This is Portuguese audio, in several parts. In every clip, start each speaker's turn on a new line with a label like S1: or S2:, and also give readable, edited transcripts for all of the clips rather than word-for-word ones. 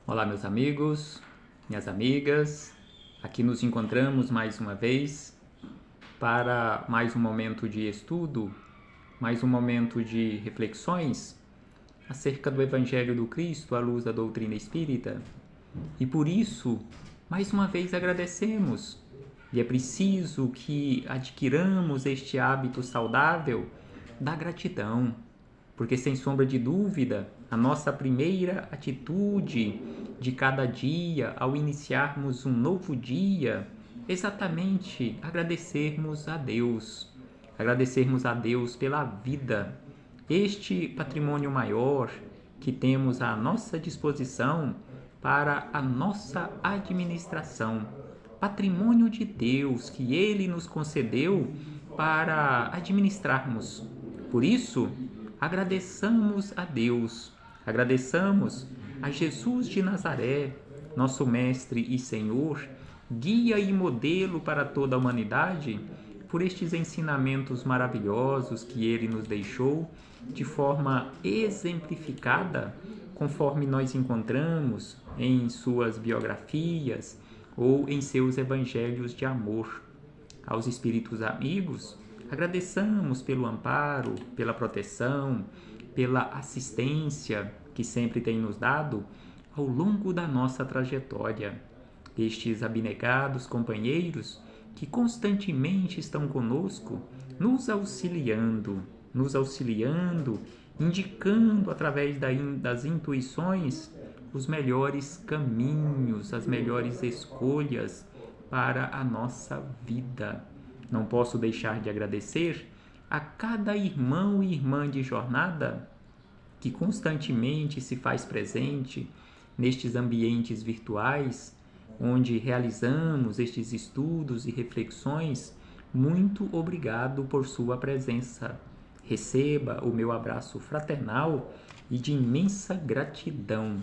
S1: Olá, meus amigos, minhas amigas. Aqui nos encontramos mais uma vez para mais um momento de estudo, mais um momento de reflexões acerca do Evangelho do Cristo à luz da doutrina espírita. E por isso, mais uma vez agradecemos. E é preciso que adquiramos este hábito saudável da gratidão, porque sem sombra de dúvida, a nossa primeira atitude de cada dia, ao iniciarmos um novo dia, é exatamente agradecermos a Deus pela vida, este patrimônio maior que temos à nossa disposição para a nossa administração, patrimônio de Deus que Ele nos concedeu para administrarmos. Por isso, agradeçamos a Deus, agradeçamos a Jesus de Nazaré, nosso Mestre e Senhor, guia e modelo para toda a humanidade, por estes ensinamentos maravilhosos que Ele nos deixou de forma exemplificada, conforme nós encontramos em suas biografias ou em seus evangelhos de amor. Aos espíritos amigos, agradeçamos pelo amparo, pela proteção, pela assistência que sempre tem nos dado ao longo da nossa trajetória. Estes abnegados companheiros que constantemente estão conosco, nos auxiliando, indicando através das intuições os melhores caminhos, as melhores escolhas para a nossa vida. Não posso deixar de agradecer a cada irmão e irmã de jornada que constantemente se faz presente nestes ambientes virtuais, onde realizamos estes estudos e reflexões. Muito obrigado por sua presença. Receba o meu abraço fraternal e de imensa gratidão.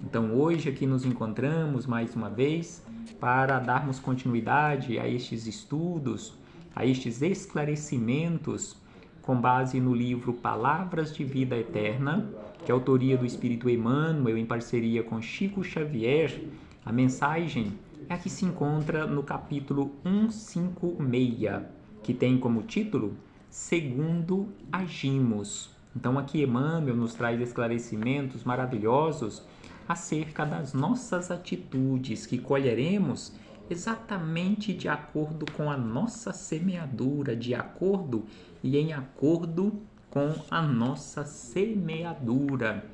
S1: Então, hoje aqui nos encontramos mais uma vez para darmos continuidade a estes estudos, a estes esclarecimentos, com base no livro Palavras de Vida Eterna, que é autoria do Espírito Emmanuel, em parceria com Chico Xavier. A mensagem é a que se encontra no capítulo 156, que tem como título Segundo Agimos. Então aqui Emmanuel nos traz esclarecimentos maravilhosos acerca das nossas atitudes que colheremos exatamente de acordo com a nossa semeadura, de acordo e em acordo com a nossa semeadura,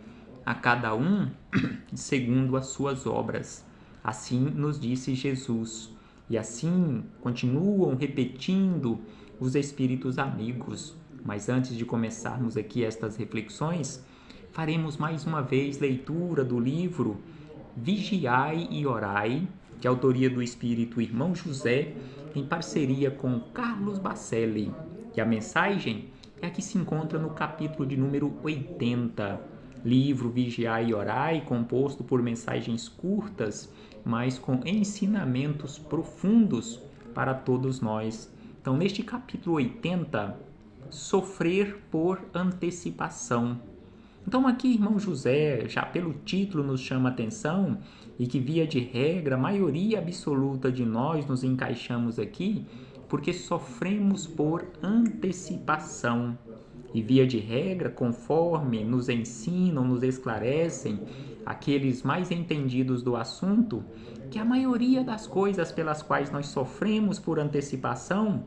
S1: a cada um segundo as suas obras. Assim nos disse Jesus, e assim continuam repetindo os espíritos amigos. Mas antes de começarmos aqui estas reflexões, faremos mais uma vez leitura do livro Vigiai e Orai, de autoria do Espírito Irmão José, em parceria com Carlos Bacelli. E a mensagem é a que se encontra no capítulo de número 80. Livro Vigiai e Orai, composto por mensagens curtas, mas com ensinamentos profundos para todos nós. Então, neste capítulo 80, sofrer por antecipação. Então aqui, irmão José, já pelo título nos chama a atenção, e que via de regra, a maioria absoluta de nós nos encaixamos aqui, porque sofremos por antecipação. E via de regra, conforme nos ensinam, nos esclarecem aqueles mais entendidos do assunto, que a maioria das coisas pelas quais nós sofremos por antecipação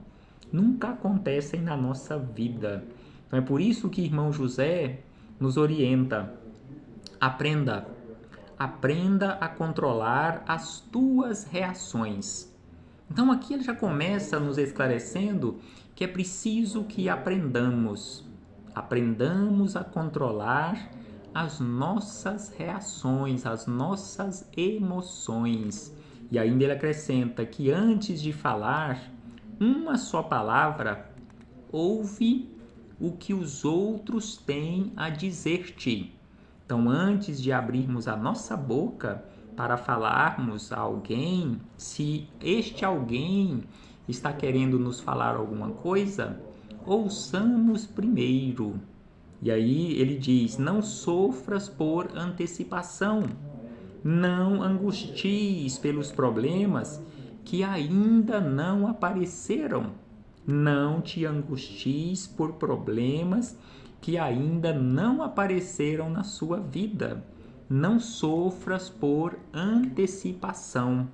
S1: nunca acontecem na nossa vida. Então é por isso que irmão José nos orienta: aprenda a controlar as tuas reações. Então aqui ele já começa nos esclarecendo que é preciso que aprendamos a controlar as nossas reações, as nossas emoções. E ainda ele acrescenta que antes de falar uma só palavra, ouve o que os outros têm a dizer-te. Então, antes de abrirmos a nossa boca para falarmos a alguém, se este alguém está querendo nos falar alguma coisa, ouçamos primeiro. E aí ele diz: não sofras por antecipação, Não angusties pelos problemas que ainda não apareceram. Não te angusties por problemas que ainda não apareceram na sua vida. Não sofras por antecipação.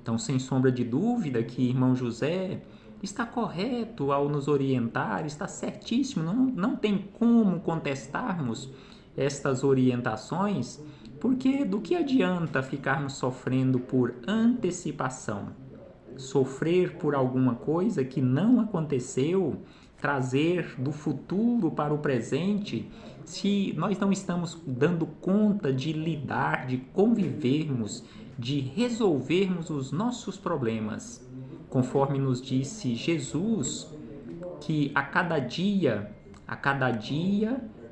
S1: Então, sem sombra de dúvida que irmão José está correto ao nos orientar, está certíssimo, não tem como contestarmos estas orientações, porque do que adianta ficarmos sofrendo por antecipação? Sofrer por alguma coisa que não aconteceu, trazer do futuro para o presente, se nós não estamos dando conta de lidar, de convivermos, de resolvermos os nossos problemas, conforme nos disse Jesus, que a cada dia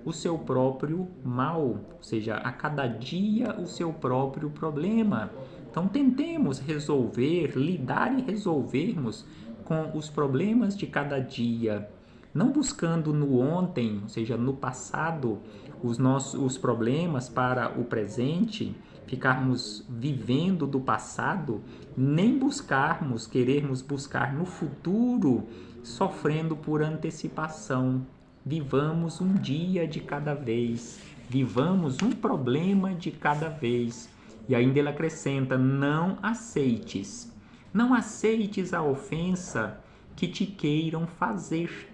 S1: o seu próprio mal, ou seja, a cada dia o seu próprio problema. Então tentemos resolver, lidar e resolvermos com os problemas de cada dia, não buscando no ontem, ou seja, no passado, os problemas para o presente, ficarmos vivendo do passado, nem querermos buscar no futuro, sofrendo por antecipação. Vivamos um dia de cada vez, vivamos um problema de cada vez. E ainda ele acrescenta: não aceites a ofensa que te queiram fazer.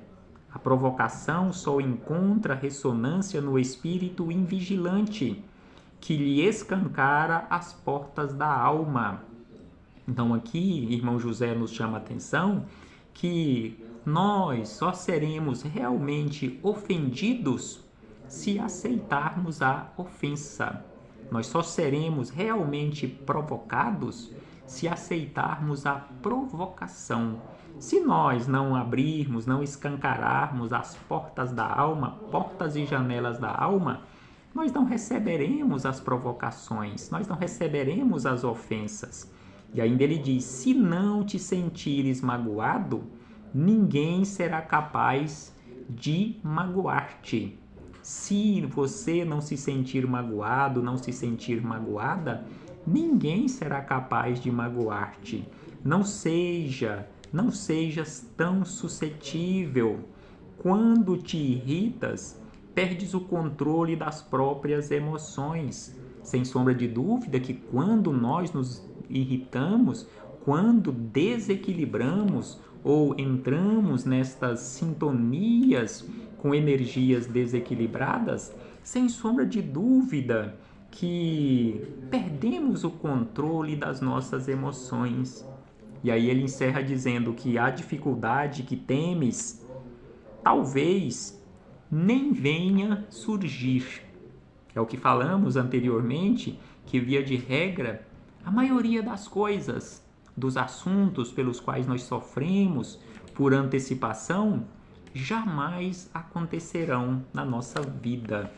S1: A provocação só encontra ressonância no espírito invigilante, que lhe escancara as portas da alma. Então aqui, irmão José nos chama a atenção que nós só seremos realmente ofendidos se aceitarmos a ofensa. Nós só seremos realmente provocados se aceitarmos a provocação. Se nós não abrirmos, não escancararmos as portas da alma, portas e janelas da alma, nós não receberemos as provocações, nós não receberemos as ofensas. E ainda ele diz: se não te sentires magoado, ninguém será capaz de magoar-te. Se você não se sentir magoado, não se sentir magoada, ninguém será capaz de magoar-te. Não sejas tão suscetível. Quando te irritas, perdes o controle das próprias emoções. Sem sombra de dúvida que quando nós nos irritamos, quando desequilibramos ou entramos nestas sintonias com energias desequilibradas, sem sombra de dúvida que perdemos o controle das nossas emoções. E aí ele encerra dizendo que a dificuldade que temes talvez nem venha surgir. É o que falamos anteriormente, que via de regra, a maioria das coisas, dos assuntos pelos quais nós sofremos por antecipação, jamais acontecerão na nossa vida.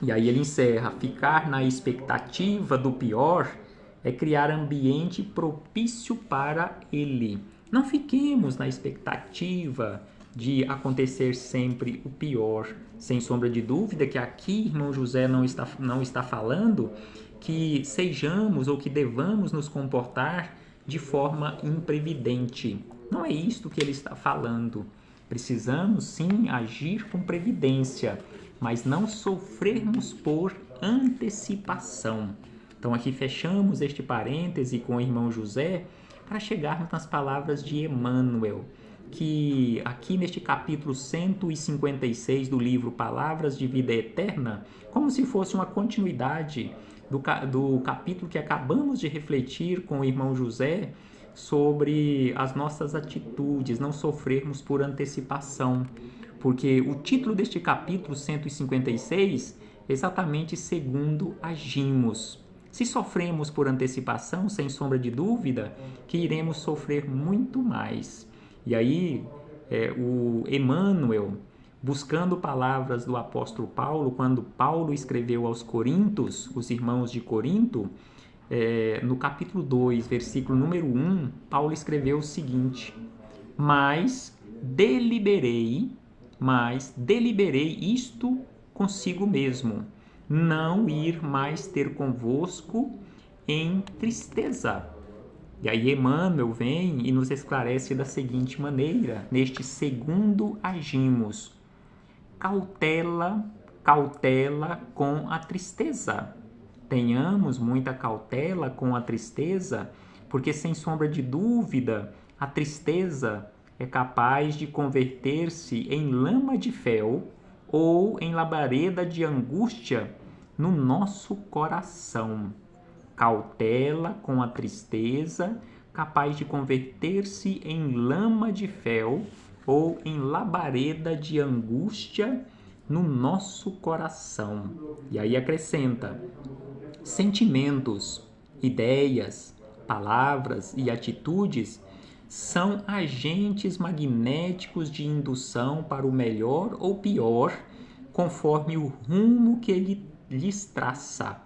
S1: E aí ele encerra: ficar na expectativa do pior é criar ambiente propício para ele. Não fiquemos na expectativa de acontecer sempre o pior. Sem sombra de dúvida que aqui, irmão José não está falando que sejamos ou que devamos nos comportar de forma imprevidente. Não é isto que ele está falando. Precisamos sim agir com previdência, mas não sofrermos por antecipação. Então aqui fechamos este parêntese com o irmão José para chegarmos nas palavras de Emmanuel, que aqui neste capítulo 156 do livro Palavras de Vida Eterna, como se fosse uma continuidade do capítulo que acabamos de refletir com o irmão José sobre as nossas atitudes, não sofrermos por antecipação, porque o título deste capítulo 156 é exatamente segundo agimos. Se sofremos por antecipação, sem sombra de dúvida, que iremos sofrer muito mais. E aí, o Emmanuel, buscando palavras do apóstolo Paulo, quando Paulo escreveu aos Coríntios, os irmãos de Corinto, no capítulo 2, versículo número 1, Paulo escreveu o seguinte: Mas deliberei isto consigo mesmo, não ir mais ter convosco em tristeza. E aí Emmanuel vem e nos esclarece da seguinte maneira: neste segundo agimos, cautela, cautela com a tristeza. Tenhamos muita cautela com a tristeza, porque sem sombra de dúvida, a tristeza é capaz de converter-se em lama de fel ou em labareda de angústia no nosso coração. Cautela com a tristeza, capaz de converter-se em lama de fel ou em labareda de angústia no nosso coração. E aí acrescenta: sentimentos, ideias, palavras e atitudes são agentes magnéticos de indução para o melhor ou pior, conforme o rumo que ele lhes traça.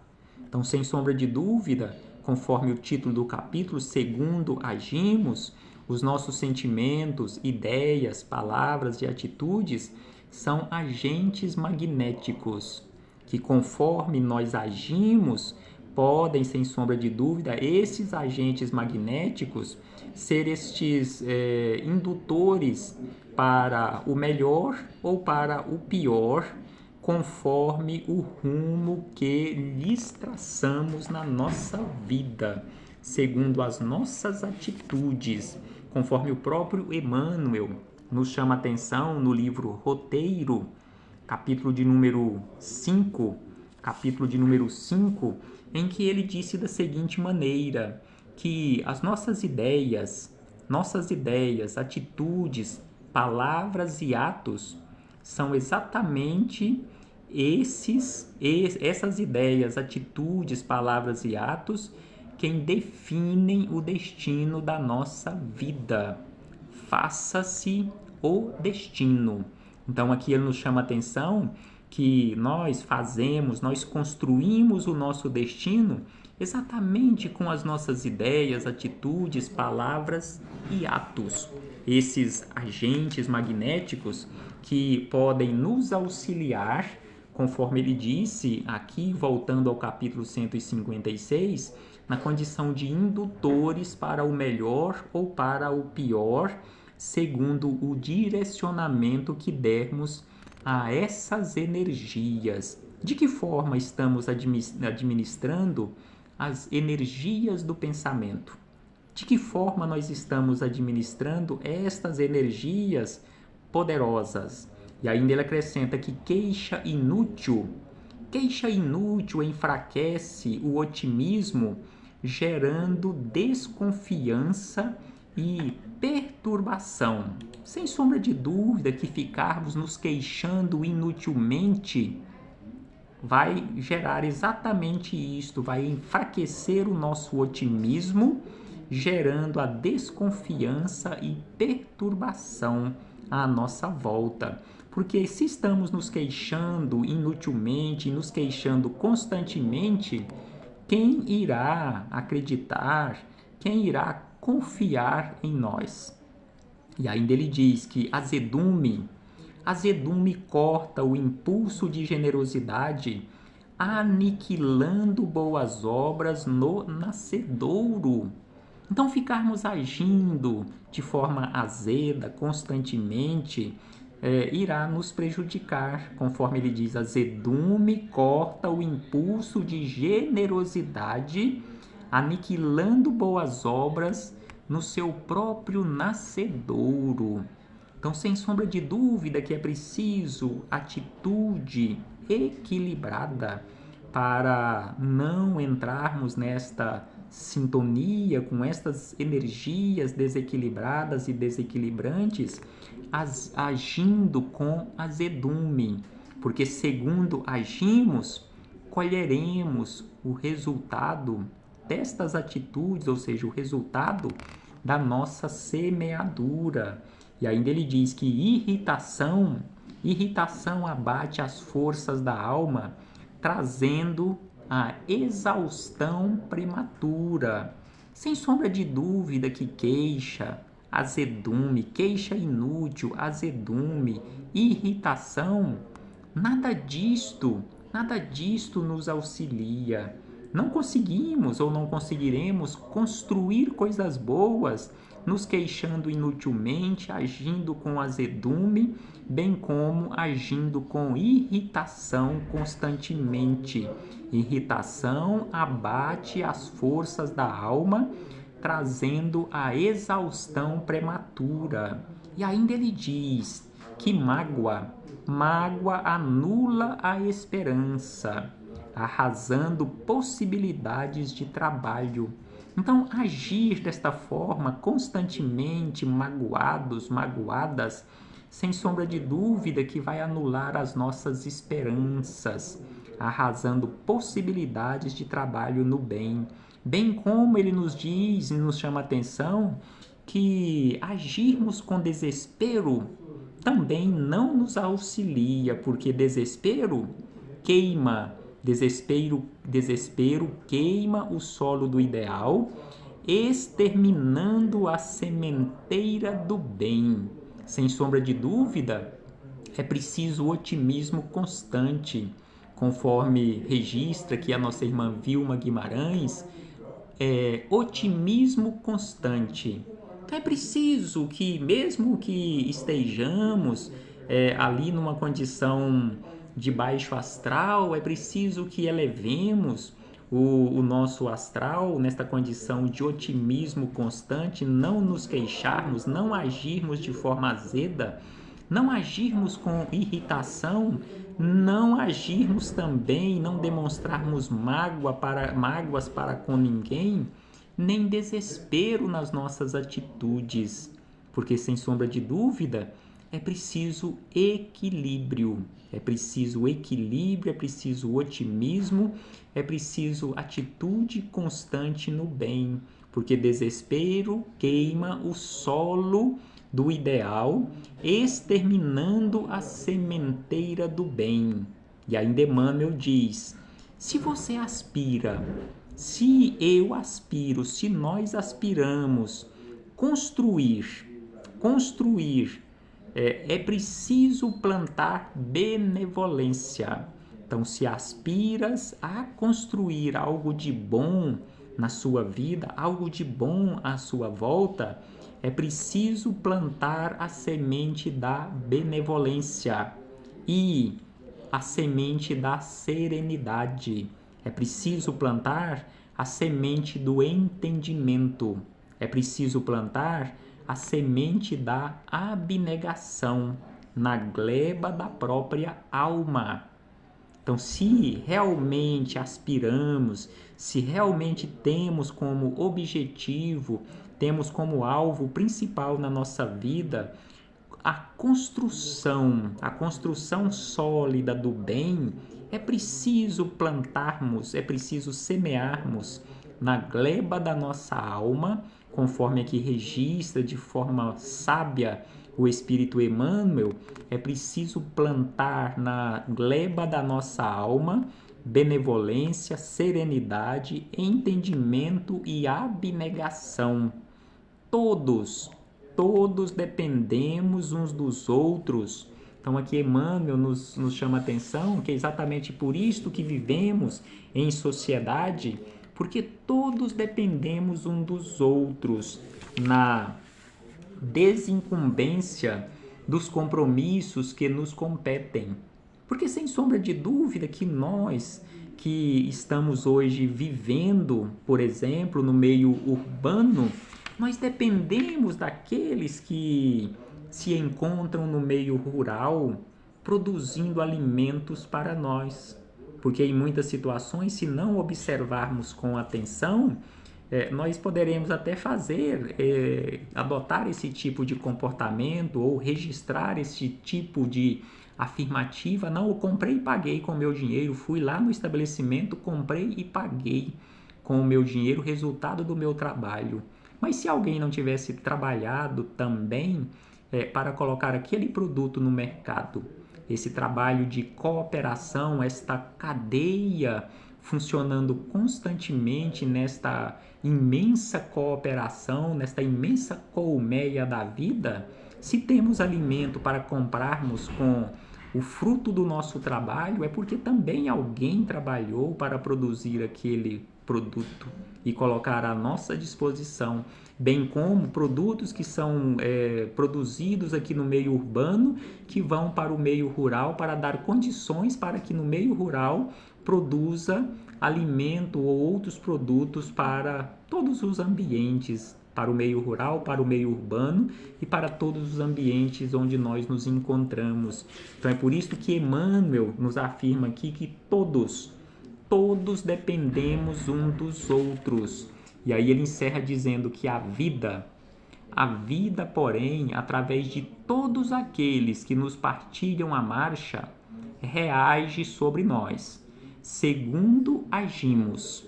S1: Então, sem sombra de dúvida, conforme o título do capítulo, segundo agimos, os nossos sentimentos, ideias, palavras e atitudes são agentes magnéticos, que conforme nós agimos, podem, sem sombra de dúvida, esses agentes magnéticos ser estes indutores para o melhor ou para o pior, conforme o rumo que lhes traçamos na nossa vida, segundo as nossas atitudes, conforme o próprio Emmanuel nos chama a atenção no livro Roteiro, capítulo de número 5, em que ele disse da seguinte maneira, que as nossas ideias, atitudes, palavras e atos são exatamente essas ideias, atitudes, palavras e atos quem definem o destino da nossa vida. Faça-se o destino. Então aqui ele nos chama a atenção que nós construímos o nosso destino exatamente com as nossas ideias, atitudes, palavras e atos. Esses agentes magnéticos que podem nos auxiliar, conforme ele disse aqui, voltando ao capítulo 156, na condição de indutores para o melhor ou para o pior, segundo o direcionamento que dermos a essas energias. De que forma estamos administrando as energias do pensamento? De que forma nós estamos administrando estas energias poderosas? E ainda ele acrescenta que queixa inútil enfraquece o otimismo, gerando desconfiança e perturbação. Sem sombra de dúvida que ficarmos nos queixando inutilmente vai gerar exatamente isto, vai enfraquecer o nosso otimismo, gerando a desconfiança e perturbação à nossa volta. Porque se estamos nos queixando inutilmente, nos queixando constantemente, quem irá acreditar, quem irá confiar em nós? E ainda ele diz que azedume corta o impulso de generosidade, aniquilando boas obras no nascedouro. Então, ficarmos agindo de forma azeda constantemente irá nos prejudicar. Conforme ele diz, azedume corta o impulso de generosidade, aniquilando boas obras no seu próprio nascedouro. Então, sem sombra de dúvida que é preciso atitude equilibrada para não entrarmos nesta sintonia com estas energias desequilibradas e desequilibrantes, agindo com azedume, porque segundo agimos, colheremos o resultado destas atitudes, ou seja, o resultado da nossa semeadura. E ainda ele diz que irritação abate as forças da alma, trazendo a exaustão prematura. Sem sombra de dúvida que queixa, azedume, queixa inútil, azedume, irritação, nada disto Nada disto nos auxilia. Não conseguimos ou não conseguiremos construir coisas boas, nos queixando inutilmente, agindo com azedume, bem como agindo com irritação constantemente. Irritação abate as forças da alma, trazendo a exaustão prematura. E ainda ele diz que mágoa anula a esperança, arrasando possibilidades de trabalho. Então, agir desta forma, constantemente magoados, magoadas, sem sombra de dúvida que vai anular as nossas esperanças, arrasando possibilidades de trabalho no bem. Bem como ele nos diz e nos chama a atenção que agirmos com desespero também não nos auxilia, porque desespero queima, desespero queima o solo do ideal, exterminando a sementeira do bem. Sem sombra de dúvida, é preciso otimismo constante, conforme registra aqui a nossa irmã Vilma Guimarães, otimismo constante. Então é preciso que, mesmo que estejamos ali numa condição de baixo astral, é preciso que elevemos o nosso astral nesta condição de otimismo constante, não nos queixarmos, não agirmos de forma azeda, não agirmos com irritação, não agirmos também, não demonstrarmos mágoas para com ninguém, nem desespero nas nossas atitudes, porque sem sombra de dúvida é preciso equilíbrio, é preciso otimismo, é preciso atitude constante no bem, porque desespero queima o solo do ideal, exterminando a sementeira do bem. E ainda Emmanuel diz: se você aspira, se eu aspiro, se nós aspiramos construir, é preciso plantar benevolência. Então, se aspiras a construir algo de bom na sua vida, algo de bom à sua volta, é preciso plantar a semente da benevolência e a semente da serenidade. É preciso plantar a semente do entendimento. É preciso plantar a semente da abnegação na gleba da própria alma. Então, se realmente aspiramos, se realmente temos como objetivo, temos como alvo principal na nossa vida a construção sólida do bem, é preciso plantarmos, é preciso semearmos na gleba da nossa alma, conforme aqui registra de forma sábia o Espírito Emmanuel, é preciso plantar na gleba da nossa alma benevolência, serenidade, entendimento e abnegação. Todos dependemos uns dos outros. Então aqui Emmanuel nos chama a atenção que é exatamente por isto que vivemos em sociedade, porque todos dependemos uns dos outros na desincumbência dos compromissos que nos competem. Porque sem sombra de dúvida que nós que estamos hoje vivendo, por exemplo, no meio urbano, nós dependemos daqueles que se encontram no meio rural produzindo alimentos para nós. Porque em muitas situações, se não observarmos com atenção, nós poderemos até adotar esse tipo de comportamento ou registrar esse tipo de afirmativa. Não, eu comprei e paguei com o meu dinheiro, fui lá no estabelecimento, comprei e paguei com o meu dinheiro, resultado do meu trabalho. Mas se alguém não tivesse trabalhado também para colocar aquele produto no mercado, esse trabalho de cooperação, esta cadeia funcionando constantemente nesta imensa cooperação, nesta imensa colmeia da vida, se temos alimento para comprarmos com O fruto do nosso trabalho é porque também alguém trabalhou para produzir aquele produto e colocar à nossa disposição, bem como produtos que são produzidos aqui no meio urbano, que vão para o meio rural para dar condições para que no meio rural produza alimento ou outros produtos para todos os ambientes, para o meio rural, para o meio urbano e para todos os ambientes onde nós nos encontramos. Então é por isso que Emmanuel nos afirma aqui que todos dependemos um dos outros. E aí ele encerra dizendo que a vida, porém, através de todos aqueles que nos partilham a marcha, reage sobre nós, segundo agimos.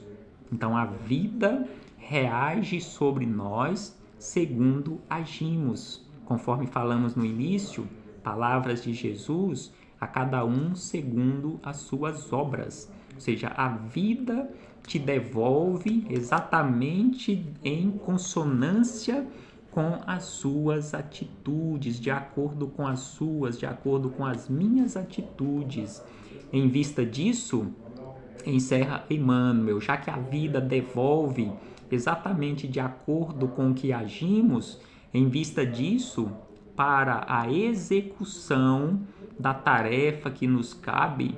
S1: Então a vida reage sobre nós segundo agimos. Conforme falamos no início, palavras de Jesus, a cada um segundo as suas obras. Ou seja, a vida te devolve exatamente em consonância com as suas atitudes, de acordo com as suas, de acordo com as minhas atitudes. Em vista disso, encerra Emmanuel, já que a vida devolve exatamente de acordo com o que agimos, em vista disso, para a execução da tarefa que nos cabe,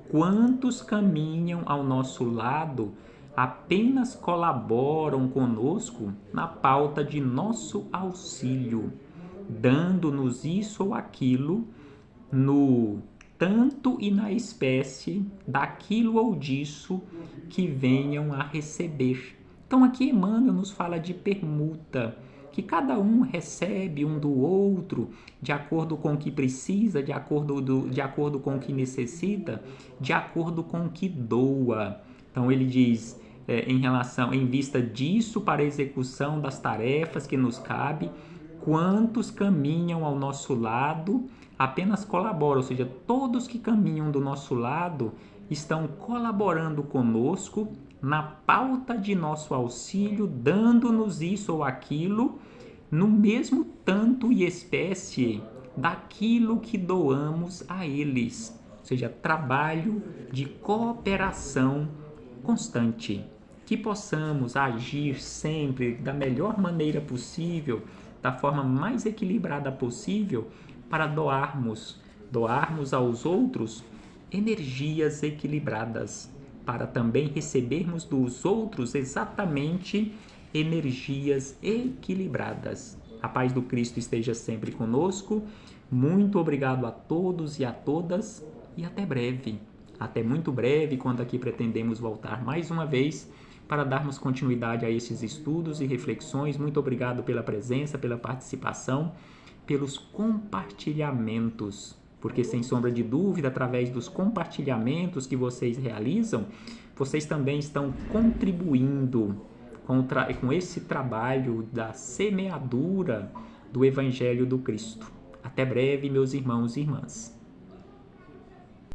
S1: quantos caminham ao nosso lado apenas colaboram conosco na pauta de nosso auxílio, dando-nos isso ou aquilo no tanto e na espécie daquilo ou disso que venham a receber. Então aqui Emmanuel nos fala de permuta, que cada um recebe um do outro de acordo com o que precisa, de acordo com o que necessita, de acordo com o que doa. Então ele diz, em vista disso, para a execução das tarefas que nos cabe, quantos caminham ao nosso lado apenas colaboram, ou seja, todos que caminham do nosso lado estão colaborando conosco na pauta de nosso auxílio, dando-nos isso ou aquilo, no mesmo tanto e espécie daquilo que doamos a eles. Ou seja, trabalho de cooperação constante. Que possamos agir sempre da melhor maneira possível, da forma mais equilibrada possível, para doarmos aos outros energias equilibradas, para também recebermos dos outros exatamente energias equilibradas. A paz do Cristo esteja sempre conosco. Muito obrigado a todos e a todas e até breve. Até muito breve, quando aqui pretendemos voltar mais uma vez para darmos continuidade a esses estudos e reflexões. Muito obrigado pela presença, pela participação, pelos compartilhamentos, porque sem sombra de dúvida, através dos compartilhamentos que vocês realizam, vocês também estão contribuindo com esse trabalho da semeadura do Evangelho do Cristo. Até breve, meus irmãos e irmãs.